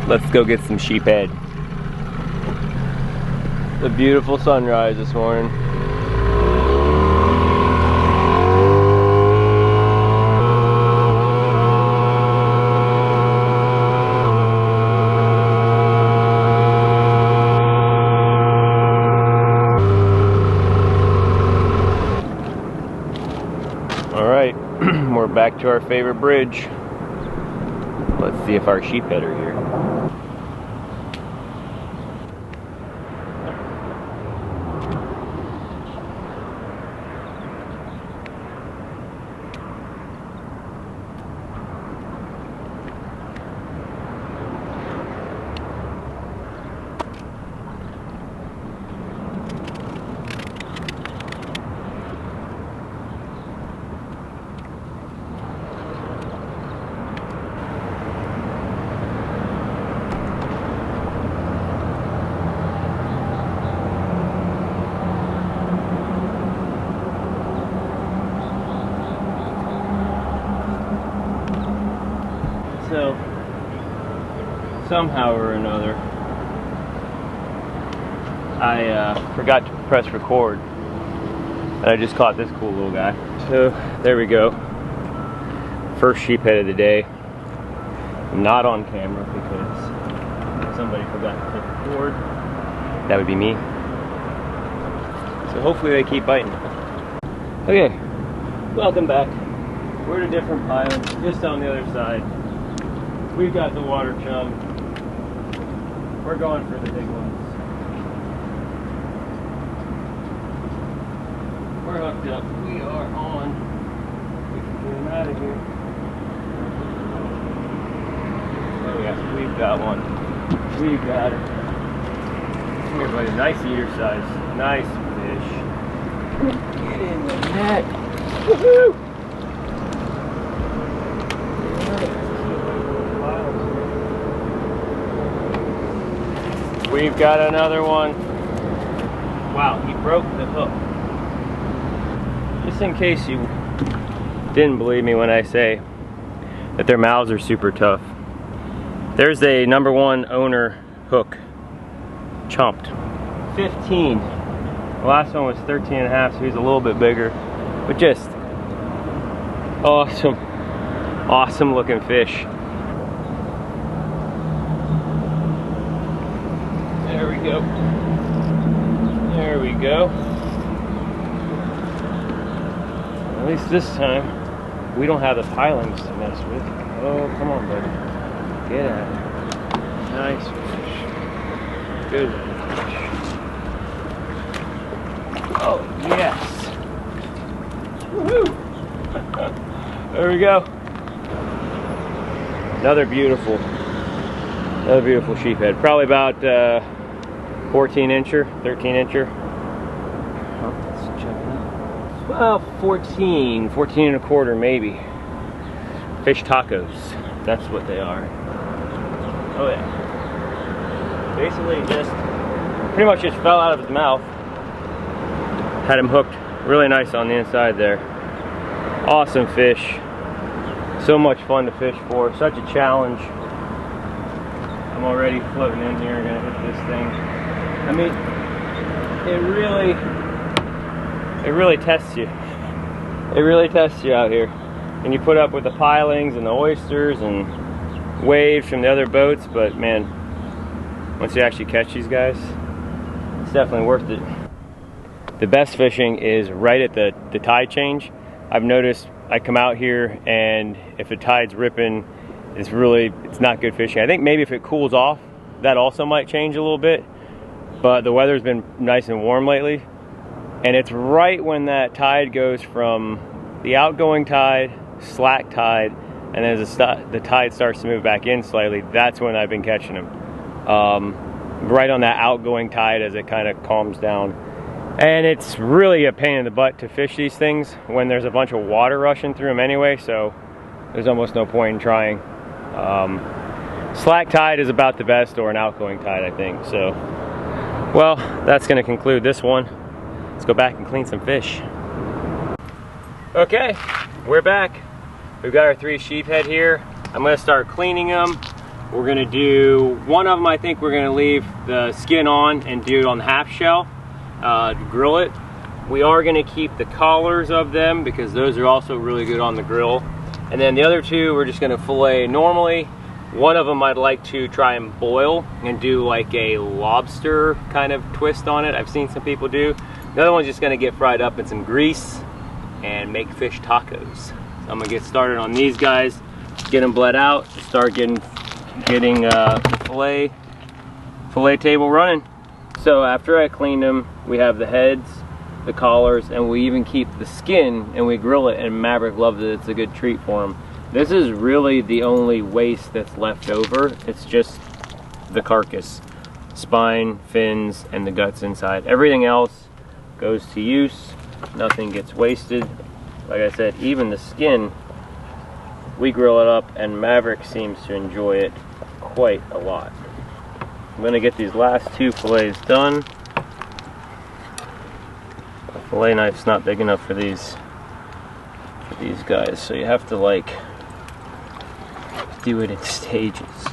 Let's go get some sheephead. The beautiful sunrise this morning. All right, we're back to our favorite bridge. Let's see if our sheephead are here. So, somehow or another, I forgot to press record, and I just caught this cool little guy. So, there we go. First sheephead of the day. Not on camera because somebody forgot to click record. That would be me. So hopefully they keep biting. Okay, welcome back. We're at a different island, just on the other side. We've got the water chum. We're going for the big ones. We're hooked up. We are on. We can get them out of here. Oh yes, we've got one. We've got it. Come here, buddy. Nice eater size. Nice fish. Get in the net. Woohoo! We've got another one. Wow, he broke the hook. Just in case you didn't believe me when I say that their mouths are super tough. There's a #1 owner hook. Chomped. 15. The last one was 13 and a half, so he's a little bit bigger. But just awesome, awesome looking fish. There we go. There we go. At least this time, we don't have the pilings to mess with. Oh, come on, buddy. Get at it. Nice fish. Good fish. Oh, yes. Woohoo! There we go. Another beautiful sheephead. Probably about 14 incher, 13 incher. Oh, let's check it out. Well, 14 and a quarter maybe. Fish tacos, that's what they are. Oh yeah. Basically just, pretty much just fell out of his mouth. Had him hooked really nice on the inside there. Awesome fish. So much fun to fish for, such a challenge. I'm already floating in here, gonna hit this thing. I mean, it really tests you. It really tests you out here. And you put up with the pilings and the oysters and waves from the other boats, but man, once you actually catch these guys, it's definitely worth it. The best fishing is right at the tide change. I've noticed I come out here and if the tide's ripping, it's not good fishing. I think maybe if it cools off, that also might change a little bit, but the weather's been nice and warm lately, and it's right when that tide goes from the outgoing tide, slack tide, and as the tide starts to move back in slightly, that's when I've been catching them. Right on that outgoing tide as it kind of calms down. And it's really a pain in the butt to fish these things when there's a bunch of water rushing through them anyway, so there's almost no point in trying. Slack tide is about the best, or an outgoing tide, I think. So, well, that's going to conclude this one. Let's go back and clean some fish. Okay, we're back. We've got our 3 sheephead here. I'm going to start cleaning them. We're gonna do one of them. I think we're gonna leave the skin on and do it on the half shell to grill it. We are gonna keep the collars of them because those are also really good on the grill. And then the other two we're just gonna fillet normally. One of them I'd like to try and boil and do like a lobster kind of twist on it. I've seen some people do. The other one's just gonna get fried up in some grease and make fish tacos. So I'm gonna get started on these guys, get them bled out, start getting the fillet table running. So after I clean them, we have the heads, the collars, and we even keep the skin and we grill it, and Maverick loves it. It's a good treat for him. This is really the only waste that's left over. It's just the carcass, spine, fins, and the guts inside. Everything else goes to use. Nothing gets wasted. Like I said, even the skin, we grill it up, and Maverick seems to enjoy it quite a lot. I'm gonna get these last two fillets done. The fillet knife's not big enough for these guys, so you have to like do it in stages.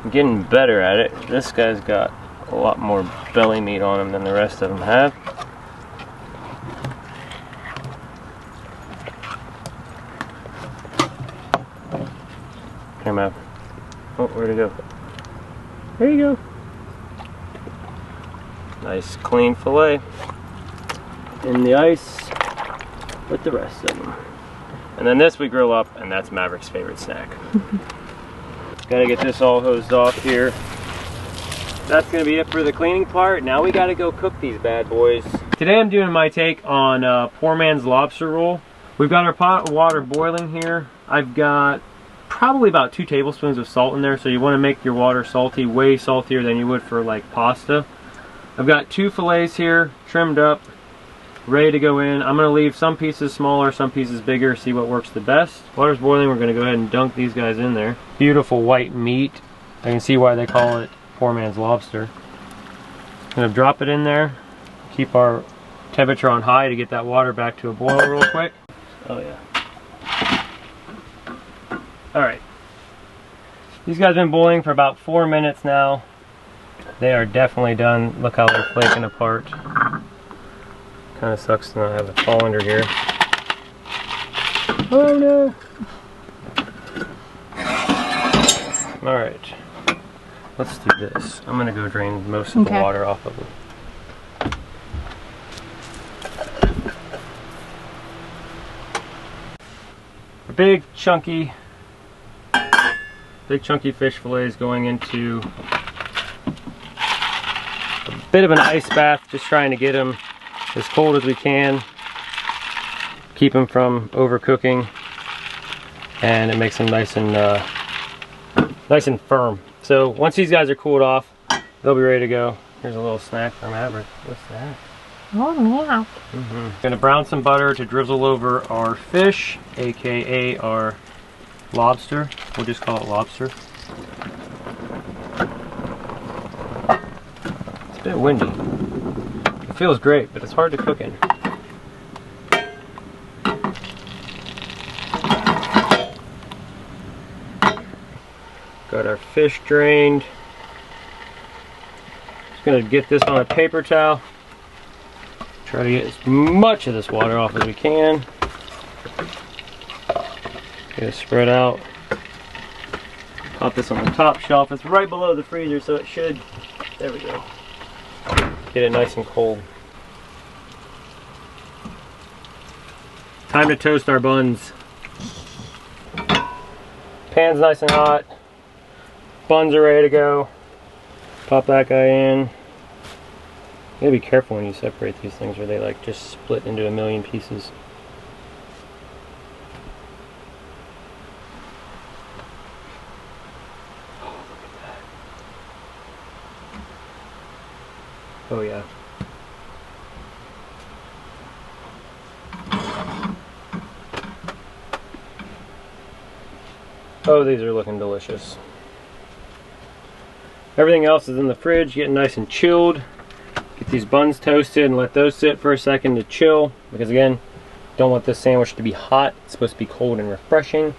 I'm getting better at it. This guy's got a lot more belly meat on him than the rest of them have. Here, Mav. Oh, where'd it go? There you go. Nice clean fillet in the ice with the rest of them. And then this we grill up, and that's Maverick's favorite snack. Gotta get this all hosed off here. That's gonna be it for the cleaning part. Now we gotta go cook these bad boys. Today I'm doing my take on poor man's lobster roll. We've got our pot of water boiling here. I've got probably about 2 tablespoons of salt in there, so you want to make your water salty, way saltier than you would for like pasta. I've got 2 fillets here, trimmed up, ready to go in. I'm going to leave some pieces smaller, some pieces bigger, see what works the best. Water's boiling, we're going to go ahead and dunk these guys in there. Beautiful white meat. I can see why they call it poor man's lobster. I'm going to drop it in there, keep our temperature on high to get that water back to a boil real quick. Oh yeah. Alright, these guys have been boiling for about 4 minutes now. They are definitely done. Look how they're flaking apart. Kind of sucks to not have a colander here. Oh no! Alright, let's do this. I'm going to go drain most of the water off of them. A big chunky fish fillets going into a bit of an ice bath, just trying to get them as cold as we can, keep them from overcooking, and it makes them nice and firm. So once these guys are cooled off, they'll be ready to go. Here's a little snack for Maverick. What's that? Oh yeah. Gonna brown some butter to drizzle over our fish, aka our lobster. We'll just call it lobster. It's a bit windy. It feels great, but it's hard to cook in. Got our fish drained. Just gonna get this on a paper towel. Try to get as much of this water off as we can. Get it spread out. Pop this on the top shelf. It's right below the freezer, so it should, there we go, get it nice and cold. Time to toast our buns. Pan's nice and hot. Buns are ready to go. Pop that guy in. You gotta be careful when you separate these things, or they like just split into a million pieces. Oh yeah. Oh, these are looking delicious. Everything else is in the fridge, getting nice and chilled. Get these buns toasted and let those sit for a second to chill, because again, don't want this sandwich to be hot. It's supposed to be cold and refreshing.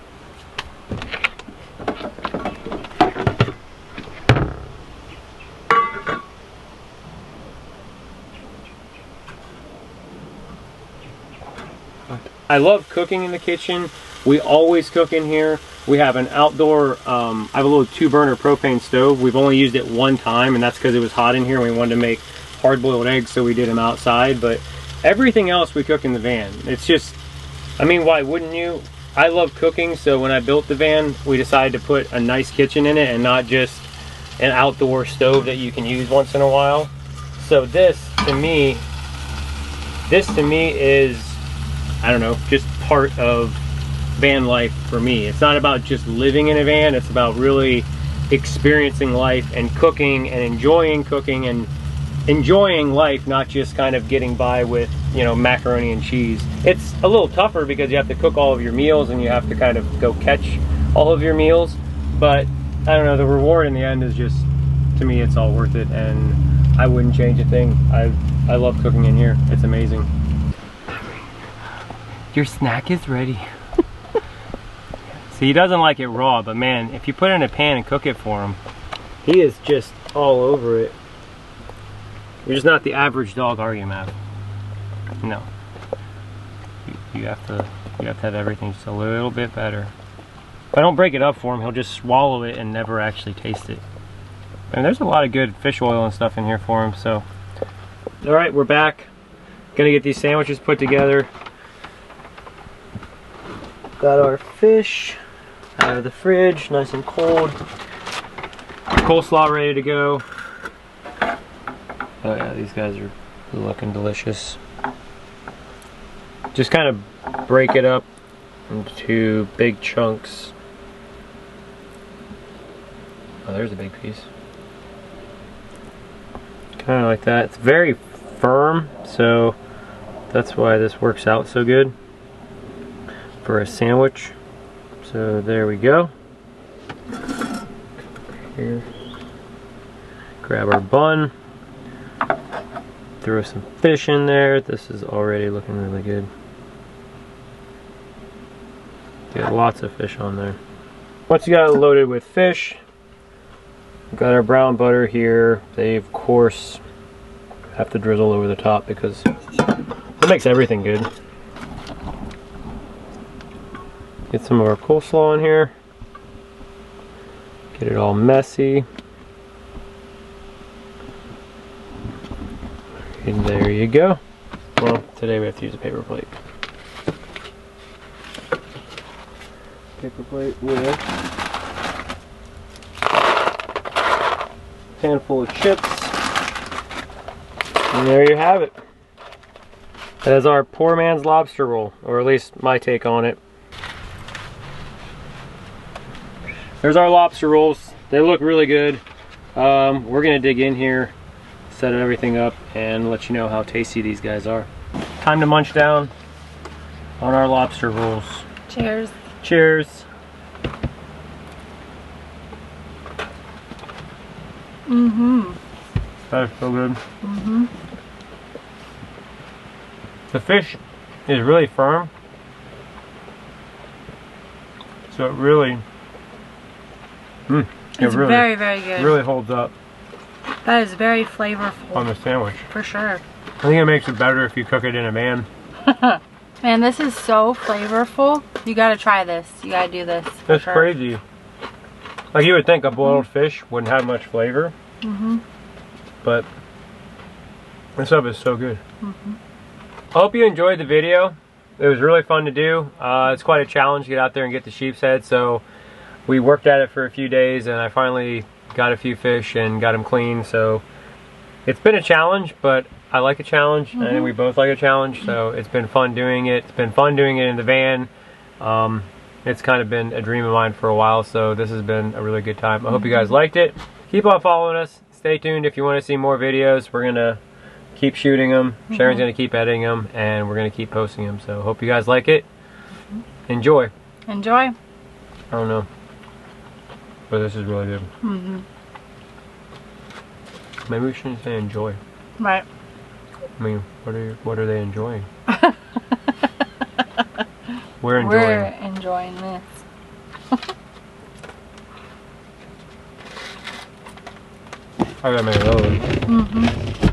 I love cooking in the kitchen. We always cook in here. We have an outdoor, I have a little 2-burner propane stove. We've only used it one time, and that's because it was hot in here and we wanted to make hard-boiled eggs, so we did them outside. But everything else we cook in the van. It's just, I mean, why wouldn't you? I love cooking, so when I built the van, we decided to put a nice kitchen in it and not just an outdoor stove that you can use once in a while. So this to me is, I don't know, just part of van life for me. It's not about just living in a van, it's about really experiencing life and cooking and enjoying life, not just kind of getting by with, you know, macaroni and cheese. It's a little tougher because you have to cook all of your meals and you have to kind of go catch all of your meals, but I don't know, the reward in the end is just, to me, it's all worth it, and I wouldn't change a thing. I love cooking in here. It's amazing. Your snack is ready. See, he doesn't like it raw, but man, if you put it in a pan and cook it for him, he is just all over it. You're just not the average dog, are you, Matt? No. You have to have everything just a little bit better. If I don't break it up for him, he'll just swallow it and never actually taste it. And there's a lot of good fish oil and stuff in here for him, so. All right, we're back. Gonna get these sandwiches put together. Got our fish out of the fridge, nice and cold. Coleslaw ready to go. Oh yeah, these guys are looking delicious. Just kind of break it up into big chunks. Oh, there's a big piece. Kind of like that. It's very firm, so that's why this works out so good for a sandwich. So there we go. Here. Grab our bun. Throw some fish in there. This is already looking really good. Get lots of fish on there. Once you got it loaded with fish, we've got our brown butter here. They, of course, have to drizzle over the top because it makes everything good. Get some of our coleslaw in here. Get it all messy. And there you go. Well, today we have to use a paper plate. Paper plate with a handful of chips. And there you have it. That is our poor man's lobster roll, or at least my take on it. There's our lobster rolls. They look really good. We're gonna dig in here, set everything up, and let you know how tasty these guys are. Time to munch down on our lobster rolls. Cheers. Cheers. Mm-hmm. That is so good. Mm-hmm. The fish is really firm, so it really, It's really, very, very good. really holds up That is very flavorful. on the sandwich. For sure. I think it makes it better if you cook it in a van. Man, this is so flavorful. You gotta try this. You gotta do this. That's sure. crazy. Like, you would think a boiled fish wouldn't have much flavor, but this stuff is so good. I hope you enjoyed the video. It was really fun to do. It's quite a challenge to get out there and get the sheepshead, so we worked at it for a few days and I finally got a few fish and got them clean. So it's been a challenge, but I like a challenge, and I think we both like a challenge, so it's been fun doing it. It's been fun doing it in the van. It's kind of been a dream of mine for a while, so this has been a really good time. I hope you guys liked it. Keep on following us. Stay tuned if you want to see more videos. We're going to keep shooting them. Sharon's going to keep editing them, and we're going to keep posting them. So hope you guys like it. Enjoy. Enjoy. I don't know, but this is really good. Maybe we shouldn't say enjoy. Right. I mean, what are they enjoying? We're enjoying this. I gotta make another one.